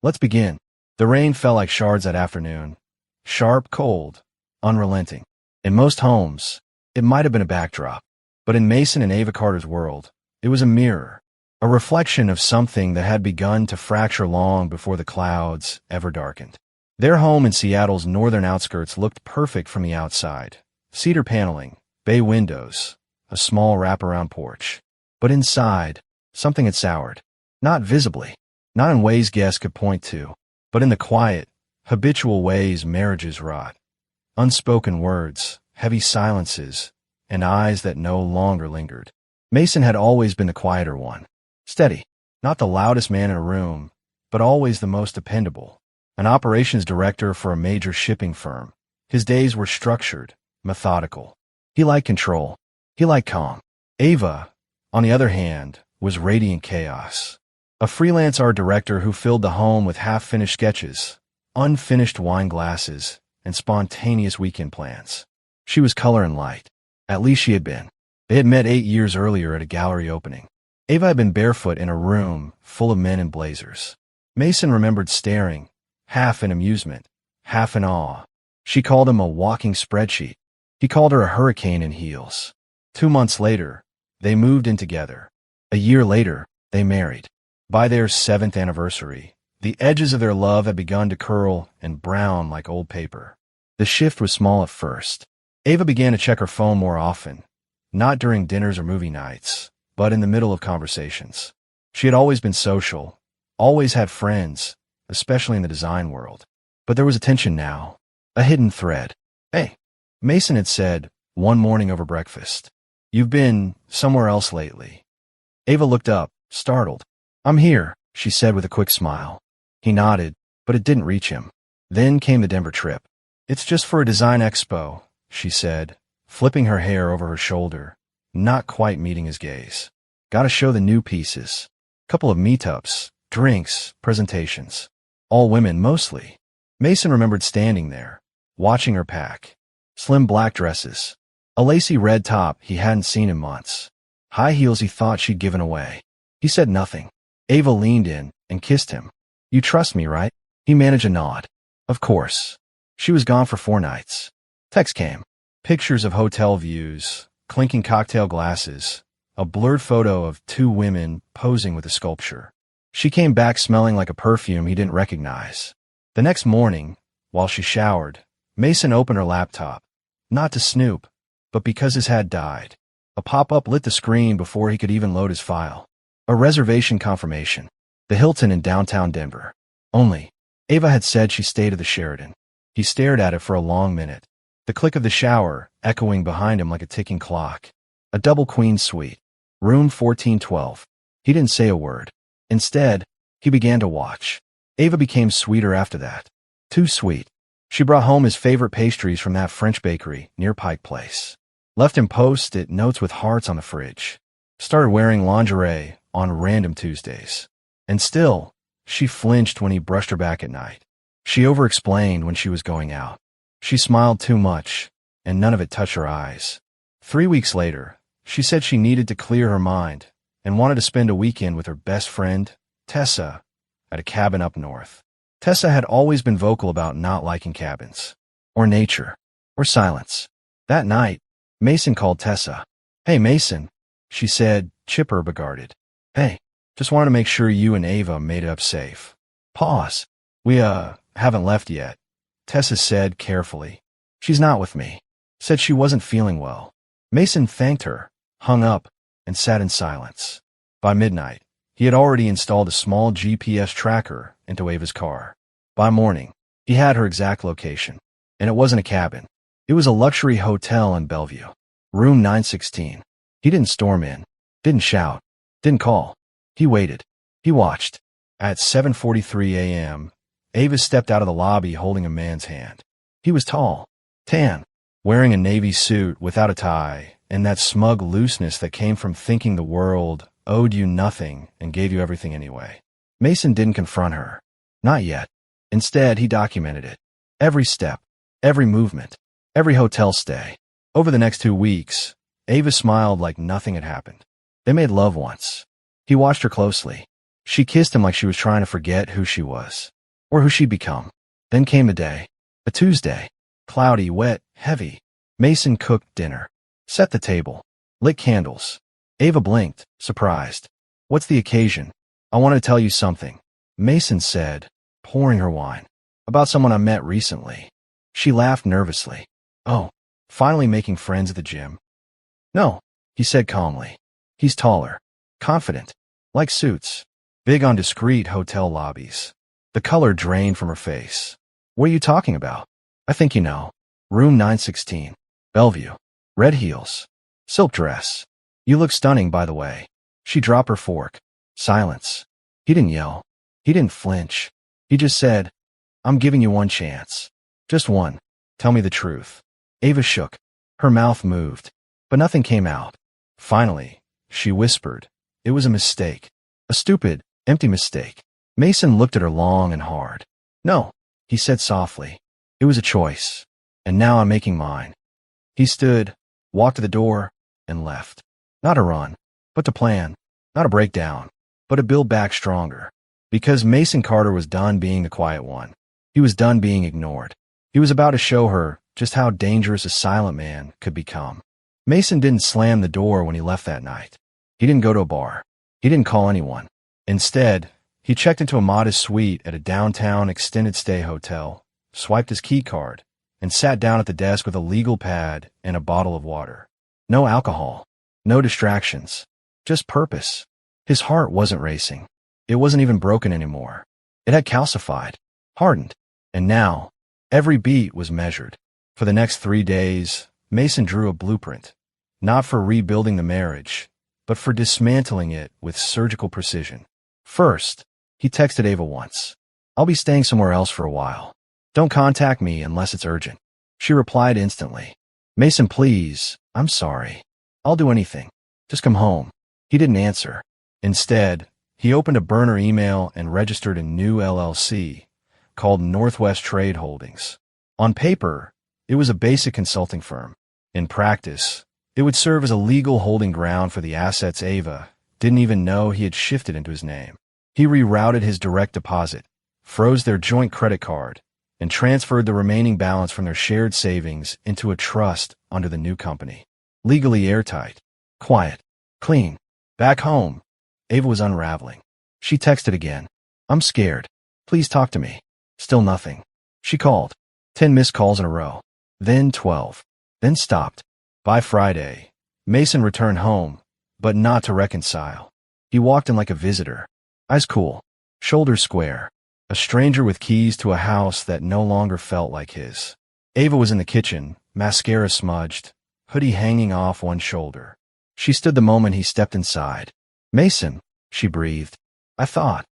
Let's begin. The rain fell like shards that afternoon. Sharp, cold, unrelenting. In most homes, it might have been a backdrop. But in Mason and Ava Carter's world, it was a mirror. A reflection of something that had begun to fracture long before the clouds ever darkened. Their home in Seattle's northern outskirts looked perfect from the outside. Cedar paneling, bay windows, a small wraparound porch. But inside, something had soured. Not visibly, not in ways guests could point to, but in the quiet, habitual ways marriages rot. Unspoken words, heavy silences, and eyes that no longer lingered. Mason had always been the quieter one. Steady, not the loudest man in a room, but always the most dependable. An operations director for a major shipping firm. His days were structured, methodical. He liked control. He liked calm. Ava, on the other hand, was radiant chaos. A freelance art director who filled the home with half-finished sketches, unfinished wine glasses, and spontaneous weekend plans. She was color and light. At least she had been. They had met 8 years earlier at a gallery opening. Ava had been barefoot in a room full of men in blazers. Mason remembered staring, half in amusement, half in awe. She called him a walking spreadsheet. He called her a hurricane in heels. 2 months later, they moved in together. A year later, they married. By their 7th anniversary, the edges of their love had begun to curl and brown like old paper. The shift was small at first. Ava began to check her phone more often, not during dinners or movie nights, but in the middle of conversations. She had always been social, always had friends, especially in the design world. But there was a tension now, a hidden thread. "Hey," Mason had said one morning over breakfast. "You've been somewhere else lately." Ava looked up, startled. "I'm here," she said with a quick smile. He nodded, but it didn't reach him. Then came the Denver trip. "It's just for a design expo," she said, flipping her hair over her shoulder, not quite meeting his gaze. "Gotta show the new pieces. Couple of meetups, drinks, presentations. All women, mostly." Mason remembered standing there, watching her pack. Slim black dresses. A lacy red top he hadn't seen in months. High heels he thought she'd given away. He said nothing. Ava leaned in and kissed him. "You trust me, right?" He managed a nod. Of course. She was gone for 4 nights. Text came. Pictures of hotel views, clinking cocktail glasses, a blurred photo of 2 women posing with a sculpture. She came back smelling like a perfume he didn't recognize. The next morning, while she showered, Mason opened her laptop. Not to snoop, but because his had died. A pop-up lit the screen before he could even load his file. A reservation confirmation. The Hilton in downtown Denver. Only, Ava had said she stayed at the Sheraton. He stared at it for a long minute. The click of the shower echoing behind him like a ticking clock. A double queen suite. Room 1412. He didn't say a word. Instead, he began to watch. Ava became sweeter after that. Too sweet. She brought home his favorite pastries from that French bakery near Pike Place. Left him post-it notes with hearts on the fridge. Started wearing lingerie on random Tuesdays. And still, she flinched when he brushed her back at night. She over-explained when she was going out. She smiled too much, and none of it touched her eyes. 3 weeks later, she said she needed to clear her mind and wanted to spend a weekend with her best friend, Tessa, at a cabin up north. Tessa had always been vocal about not liking cabins, or nature, or silence. That night, Mason called Tessa. "Hey, Mason," she said, chipper but guarded. "Hey, just wanted to make sure you and Ava made it up safe." Pause. "We, haven't left yet," Tessa said carefully. "She's not with me." Said she wasn't feeling well. Mason thanked her, hung up, and sat in silence. By midnight, he had already installed a small GPS tracker into Ava's car. By morning, he had her exact location. And it wasn't a cabin. It was a luxury hotel in Bellevue. Room 916. He didn't storm in. Didn't shout. Didn't call. He waited. He watched. At 7:43 a.m., Ava stepped out of the lobby holding a man's hand. He was tall, tan, wearing a navy suit without a tie, and that smug looseness that came from thinking the world owed you nothing and gave you everything anyway. Mason didn't confront her. Not yet. Instead, he documented it. Every step, every movement, every hotel stay. Over the next 2 weeks, Ava smiled like nothing had happened. They made love once. He watched her closely. She kissed him like she was trying to forget who she was, or who she'd become. Then came a day. A Tuesday. Cloudy, wet, heavy. Mason cooked dinner. Set the table. Lit candles. Ava blinked, surprised. "What's the occasion?" "I want to tell you something," Mason said, pouring her wine. "About someone I met recently." She laughed nervously. "Oh, finally making friends at the gym?" "No," he said calmly. "He's taller. Confident. Like suits. Big on discreet hotel lobbies." The color drained from her face. "What are you talking about?" "I think you know. Room 916. Bellevue. Red heels. Silk dress. You look stunning, by the way." She dropped her fork. Silence. He didn't yell. He didn't flinch. He just said, "I'm giving you one chance. Just one. Tell me the truth." Ava shook. Her mouth moved, but nothing came out. Finally, she whispered, "It was a mistake. A stupid, empty mistake." Mason looked at her long and hard. "No," he said softly. "It was a choice. And now I'm making mine." He stood, walked to the door, and left. Not to run, but to plan. Not a breakdown, but to build back stronger. Because Mason Carter was done being the quiet one. He was done being ignored. He was about to show her just how dangerous a silent man could become. Mason didn't slam the door when he left that night. He didn't go to a bar. He didn't call anyone. Instead, he checked into a modest suite at a downtown extended stay hotel, swiped his key card, and sat down at the desk with a legal pad and a bottle of water. No alcohol. No distractions. Just purpose. His heart wasn't racing. It wasn't even broken anymore. It had calcified, hardened, and now, every beat was measured. For the next 3 days, Mason drew a blueprint, not for rebuilding the marriage, but for dismantling it with surgical precision. First, he texted Ava once. "I'll be staying somewhere else for a while. Don't contact me unless it's urgent." She replied instantly. "Mason, please, I'm sorry. I'll do anything. Just come home." He didn't answer. Instead, he opened a burner email and registered a new LLC called Northwest Trade Holdings. On paper, it was a basic consulting firm. In practice, it would serve as a legal holding ground for the assets Ava didn't even know he had shifted into his name. He rerouted his direct deposit, froze their joint credit card, and transferred the remaining balance from their shared savings into a trust under the new company. Legally airtight. Quiet. Clean. Back home, Ava was unraveling. She texted again. "I'm scared. Please talk to me." Still nothing. She called. 10 missed calls in a row. Then 12. Then stopped. By Friday, Mason returned home, but not to reconcile. He walked in like a visitor. Eyes cool. Shoulders square. A stranger with keys to a house that no longer felt like his. Ava was in the kitchen, mascara smudged, hoodie hanging off one shoulder. She stood the moment he stepped inside. "Mason," she breathed. I thought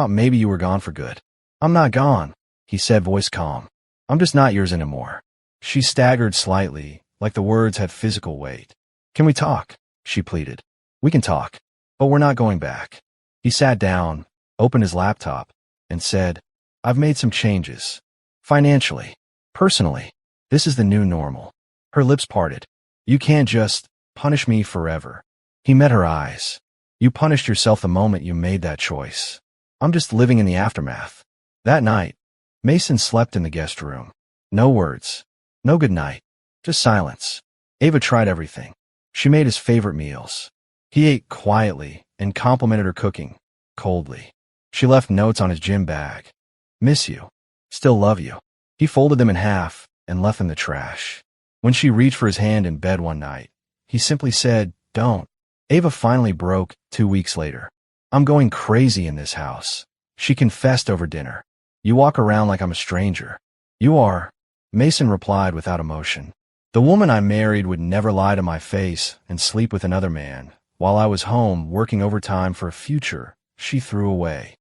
maybe you were gone for good." "I'm not gone," he said, voice calm. "I'm just not yours anymore." She staggered slightly, like the words had physical weight. "Can we talk?" she pleaded. "We can talk, but we're not going back." He sat down, opened his laptop, and said, "I've made some changes. Financially. Personally. This is the new normal." Her lips parted. "You can't just punish me forever." He met her eyes. "You punished yourself the moment you made that choice. I'm just living in the aftermath." That night, Mason slept in the guest room. No words. No good night. Just silence. Ava tried everything. She made his favorite meals. He ate quietly and complimented her cooking, coldly. She left notes on his gym bag. "Miss you. Still love you." He folded them in half and left in the trash. When she reached for his hand in bed one night, he simply said, "Don't." Ava finally broke 2 weeks later. "I'm going crazy in this house," she confessed over dinner. "You walk around like I'm a stranger." "You are," Mason replied without emotion. "The woman I married would never lie to my face and sleep with another man, while I was home working overtime for a future she threw away."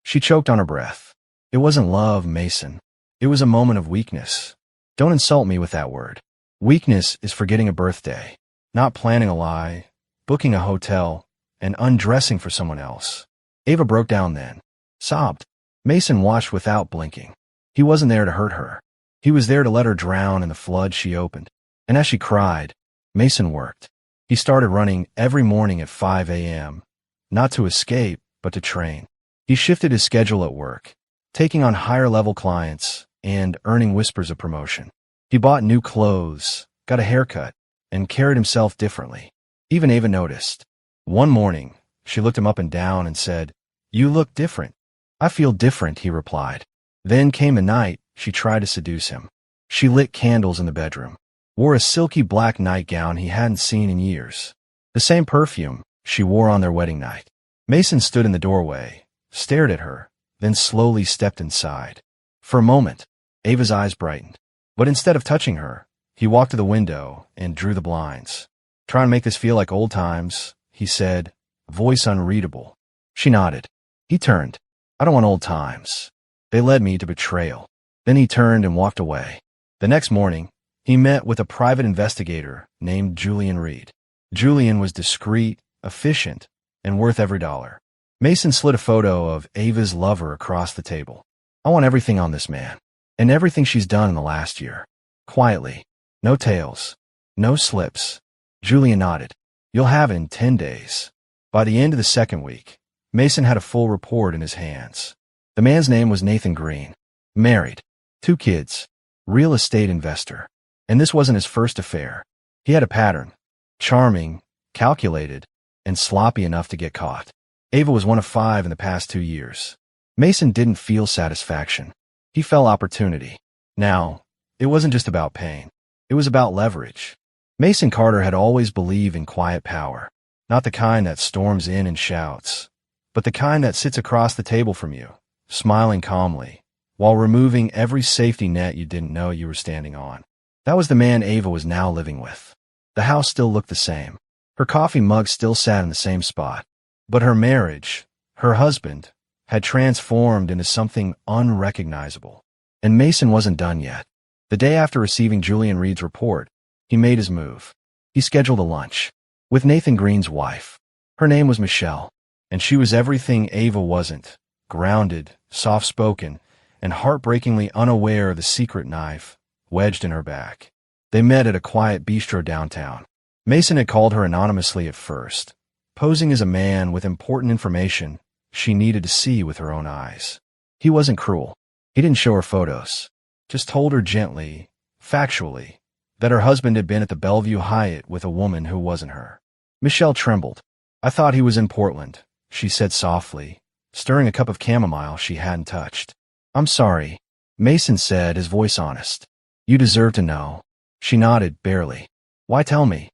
She choked on her breath. "It wasn't love, Mason. It was a moment of weakness. Don't insult me with that word. Weakness is forgetting a birthday, not planning a lie, booking a hotel, and undressing for someone else." Ava broke down then, sobbed. Mason watched without blinking. He wasn't there to hurt her. He was there to let her drown in the flood she opened. And as she cried, Mason worked. He started running every morning at 5 a.m., not to escape, but to train. He shifted his schedule at work, taking on higher-level clients and earning whispers of promotion. He bought new clothes, got a haircut, and carried himself differently. Even Ava noticed. One morning, she looked him up and down and said, "You look different." "I feel different," he replied. Then came a night she tried to seduce him. She lit candles in the bedroom, wore a silky black nightgown he hadn't seen in years, the same perfume she wore on their wedding night. Mason stood in the doorway, stared at her, then slowly stepped inside. For a moment, Ava's eyes brightened. But instead of touching her, he walked to the window and drew the blinds. "Try and make this feel like old times," he said, voice unreadable. She nodded. He turned. "I don't want old times. They led me to betrayal." Then he turned and walked away. The next morning, he met with a private investigator named Julian Reed. Julian was discreet, efficient, and worth every dollar. Mason slid a photo of Ava's lover across the table. "I want everything on this man, and everything she's done in the last year. Quietly. No tales. No slips." Julian nodded. "You'll have it in 10 days. By the end of the second week, Mason had a full report in his hands. The man's name was Nathan Green. Married. 2 kids. Real estate investor. And this wasn't his first affair. He had a pattern. Charming, calculated, and sloppy enough to get caught. Ava was one of 5 in the past 2 years. Mason didn't feel satisfaction. He felt opportunity. Now, it wasn't just about pain. It was about leverage. Mason Carter had always believed in quiet power. Not the kind that storms in and shouts, but the kind that sits across the table from you, smiling calmly, while removing every safety net you didn't know you were standing on. That was the man Ava was now living with. The house still looked the same. Her coffee mug still sat in the same spot. But her marriage, her husband, had transformed into something unrecognizable. And Mason wasn't done yet. The day after receiving Julian Reed's report, he made his move. He scheduled a lunch with Nathan Green's wife. Her name was Michelle, and she was everything Ava wasn't: grounded, soft-spoken, and heartbreakingly unaware of the secret knife wedged in her back. They met at a quiet bistro downtown. Mason had called her anonymously at first, posing as a man with important information she needed to see with her own eyes. He wasn't cruel. He didn't show her photos, just told her gently, factually, that her husband had been at the Bellevue Hyatt with a woman who wasn't her. Michelle trembled. "I thought he was in Portland," she said softly, stirring a cup of chamomile she hadn't touched. "I'm sorry," Mason said, his voice honest. "You deserve to know." She nodded, barely. "Why tell me?"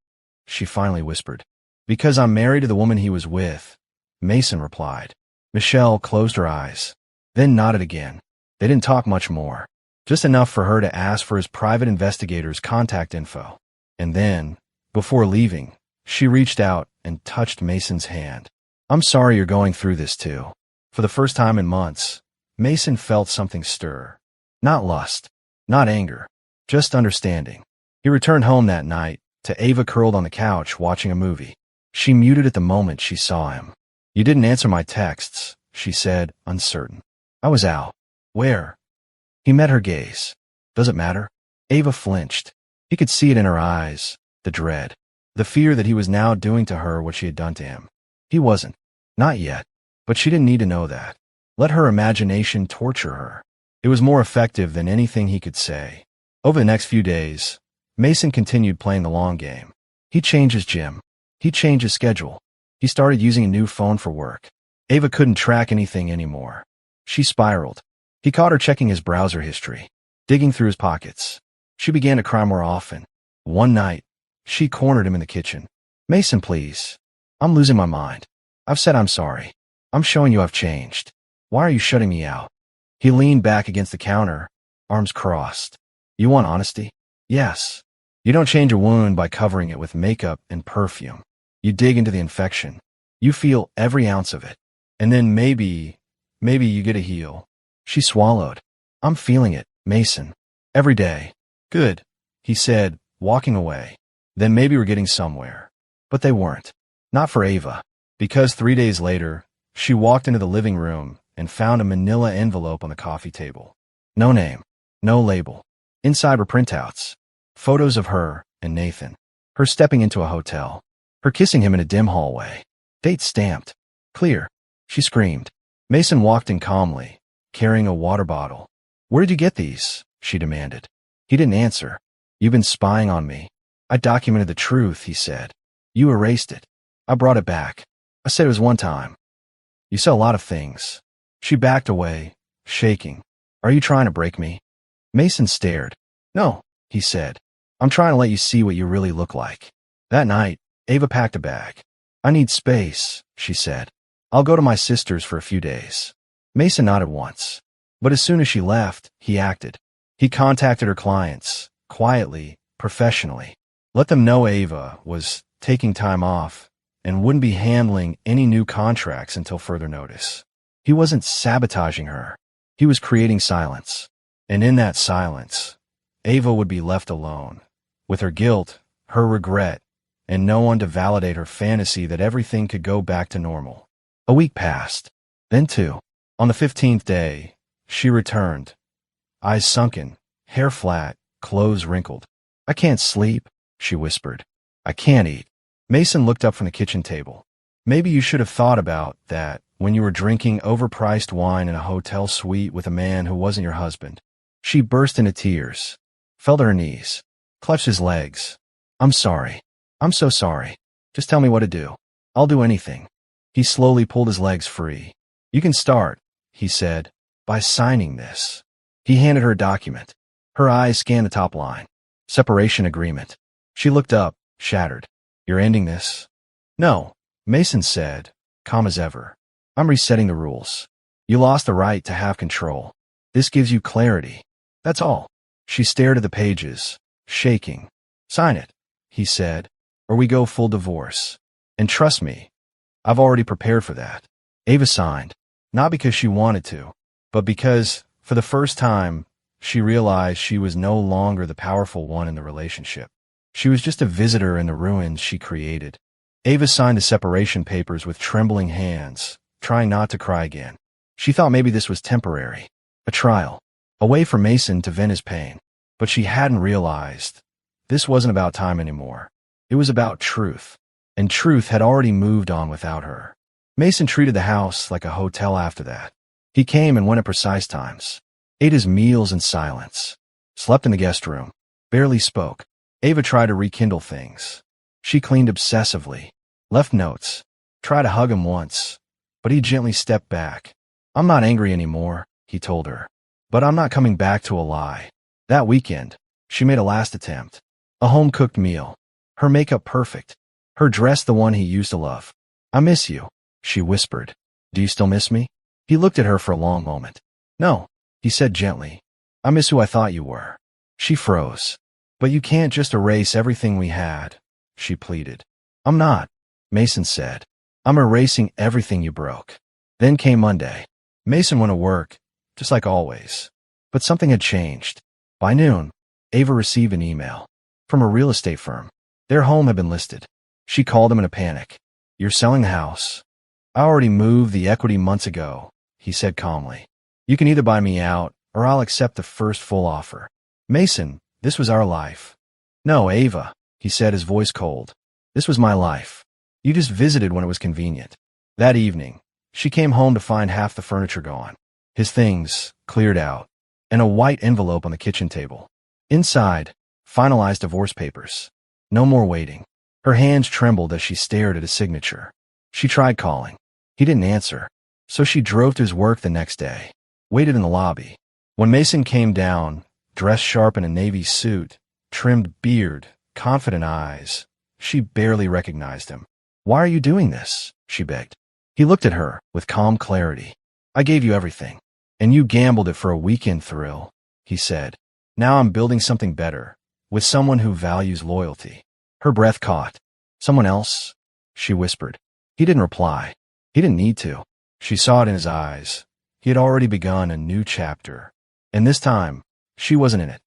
she finally whispered. "Because I'm married to the woman he was with," Mason replied. Michelle closed her eyes, then nodded again. They didn't talk much more, just enough for her to ask for his private investigator's contact info. And then, before leaving, she reached out and touched Mason's hand. "I'm sorry you're going through this too." For the first time in months, Mason felt something stir. Not lust, not anger, just understanding. He returned home that night to Ava curled on the couch watching a movie. She muted at the moment she saw him. "You didn't answer my texts," she said, uncertain. "I was out." "Where?" He met her gaze. "Does it matter?" Ava flinched. He could see it in her eyes, the dread, the fear that he was now doing to her what she had done to him. He wasn't. Not yet. But she didn't need to know that. Let her imagination torture her. It was more effective than anything he could say. Over the next few days, Mason continued playing the long game. He changed his gym. He changed his schedule. He started using a new phone for work. Ava couldn't track anything anymore. She spiraled. He caught her checking his browser history, digging through his pockets. She began to cry more often. One night, she cornered him in the kitchen. "Mason, please. I'm losing my mind. I've said I'm sorry. I'm showing you I've changed. Why are you shutting me out?" He leaned back against the counter, arms crossed. "You want honesty?" "Yes. You don't change a wound by covering it with makeup and perfume. You dig into the infection. You feel every ounce of it. And then maybe you get a heal." She swallowed. "I'm feeling it, Mason. Every day." "Good," he said, walking away. Then maybe we're getting somewhere. But they weren't. Not for Ava. Because 3 days later, she walked into the living room and found a manila envelope on the coffee table. No name. No label. Inside were printouts. Photos of her and Nathan. Her stepping into a hotel. Her kissing him in a dim hallway. Date stamped. Clear. she screamed. Mason walked in calmly, carrying a water bottle. Where did you get these? She demanded. He didn't answer. You've been spying on me. I documented the truth, he said. You erased it. I brought it back. I said it was one time. You said a lot of things. She backed away, shaking. Are you trying to break me? Mason stared. No, he said. I'm trying to let you see what you really look like. That night, Ava packed a bag. I need space, she said. I'll go to my sister's for a few days. Mason nodded once. But as soon as she left, he acted. He contacted her clients, quietly, professionally. Let them know Ava was taking time off and wouldn't be handling any new contracts until further notice. He wasn't sabotaging her. He was creating silence. And in that silence, Ava would be left alone, with her guilt, her regret, and no one to validate her fantasy that everything could go back to normal. A week passed, then two. On the 15th day, she returned, eyes sunken, hair flat, clothes wrinkled. I can't sleep, she whispered. I can't eat. Mason looked up from the kitchen table. Maybe you should have thought about that when you were drinking overpriced wine in a hotel suite with a man who wasn't your husband. She burst into tears, fell to her knees, clutched his legs. I'm sorry. I'm so sorry. Just tell me what to do. I'll do anything. He slowly pulled his legs free. You can start, he said, by signing this. He handed her a document. Her eyes scanned the top line. Separation agreement. She looked up, shattered. You're ending this? No, Mason said, calm as ever. I'm resetting the rules. You lost the right to have control. This gives you clarity. That's all. She stared at the pages, shaking. Sign it, he said, or we go full divorce. And trust me, I've already prepared for that. Ava signed, not because she wanted to, but because, for the first time, she realized she was no longer the powerful one in the relationship. She was just a visitor in the ruins she created. Ava signed the separation papers with trembling hands, trying not to cry again. She thought maybe this was temporary, a trial, a way for Mason to vent his pain. But she hadn't realized this wasn't about time anymore. It was about truth. And truth had already moved on without her. Mason treated the house like a hotel after that. He came and went at precise times, ate his meals in silence, slept in the guest room, barely spoke. Ava tried to rekindle things. She cleaned obsessively, left notes, tried to hug him once, but he gently stepped back. I'm not angry anymore, he told her, but I'm not coming back to a lie. That weekend, she made a last attempt. A home-cooked meal, her makeup perfect, her dress the one he used to love. I miss you, she whispered. Do you still miss me? He looked at her for a long moment. No, he said gently. I miss who I thought you were. She froze. But you can't just erase everything we had, she pleaded. I'm not, Mason said. I'm erasing everything you broke. Then came Monday. Mason went to work, just like always. But something had changed. By noon, Ava received an email from a real estate firm. Their home had been listed. She called him in a panic. You're selling the house. I already moved the equity months ago, he said calmly. You can either buy me out, or I'll accept the first full offer. Mason, this was our life. No, Ava, he said, his voice cold. This was my life. You just visited when it was convenient. That evening, she came home to find half the furniture gone. His things, cleared out, and a white envelope on the kitchen table. Inside, finalized divorce papers. No more waiting. Her hands trembled as she stared at his signature. She tried calling. He didn't answer. So she drove to his work the next day, waited in the lobby. When Mason came down, dressed sharp in a navy suit, trimmed beard, confident eyes, she barely recognized him. Why are you doing this? She begged. He looked at her with calm clarity. I gave you everything, and you gambled it for a weekend thrill, he said. Now I'm building something better, with someone who values loyalty. Her breath caught. Someone else? She whispered. He didn't reply. He didn't need to. She saw it in his eyes. He had already begun a new chapter. And this time, she wasn't in it.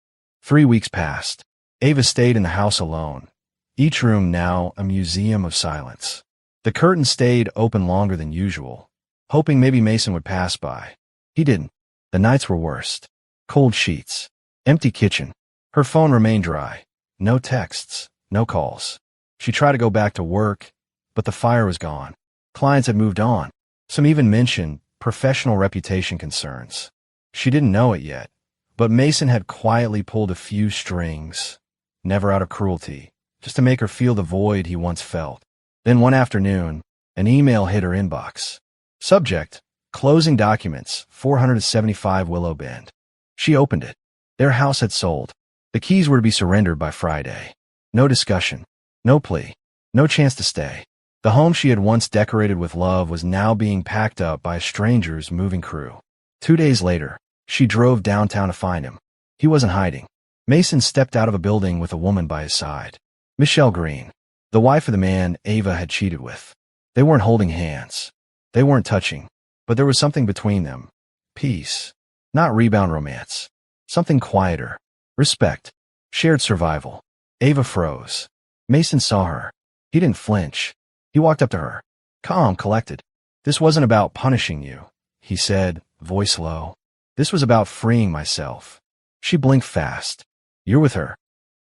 3 weeks passed. Ava stayed in the house alone, each room now a museum of silence. The curtain stayed open longer than usual, hoping maybe Mason would pass by. He didn't. The nights were worst. Cold sheets. Empty kitchen. Her phone remained dry. No texts. No calls. She tried to go back to work, but the fire was gone. Clients had moved on. Some even mentioned professional reputation concerns. She didn't know it yet, but Mason had quietly pulled a few strings, never out of cruelty, just to make her feel the void he once felt. Then one afternoon, an email hit her inbox. Subject: Closing documents, 475 Willow Bend. She opened it. Their house had sold. The keys were to be surrendered by Friday. No discussion. No plea. No chance to stay. The home she had once decorated with love was now being packed up by a stranger's moving crew. 2 days later, she drove downtown to find him. He wasn't hiding. Mason stepped out of a building with a woman by his side. Michelle Green, the wife of the man Ava had cheated with. They weren't holding hands. They weren't touching. But there was something between them. Peace. Not rebound romance. Something quieter. Respect. Shared survival. Ava froze. Mason saw her. He didn't flinch. He walked up to her. Calm, collected. This wasn't about punishing you, he said, voice low. This was about freeing myself. She blinked fast. You're with her.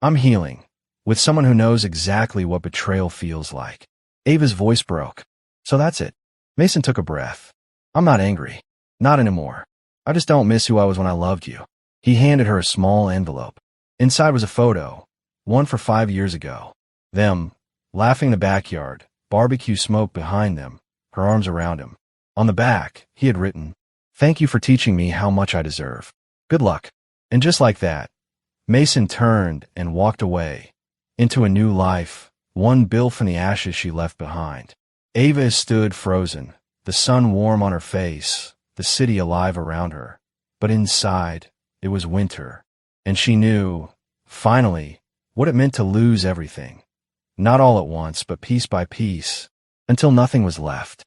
I'm healing. With someone who knows exactly what betrayal feels like. Ava's voice broke. So that's it. Mason took a breath. I'm not angry. Not anymore. I just don't miss who I was when I loved you. He handed her a small envelope. Inside was a photo, one for 5 years ago. Them, laughing in the backyard, barbecue smoke behind them, her arms around him. On the back, he had written, "Thank you for teaching me how much I deserve. Good luck." And just like that, Mason turned and walked away, into a new life, one built from the ashes she left behind. Ava stood frozen, the sun warm on her face, the city alive around her. But inside, it was winter, and she knew, finally, what it meant to lose everything. Not all at once, but piece by piece, until nothing was left.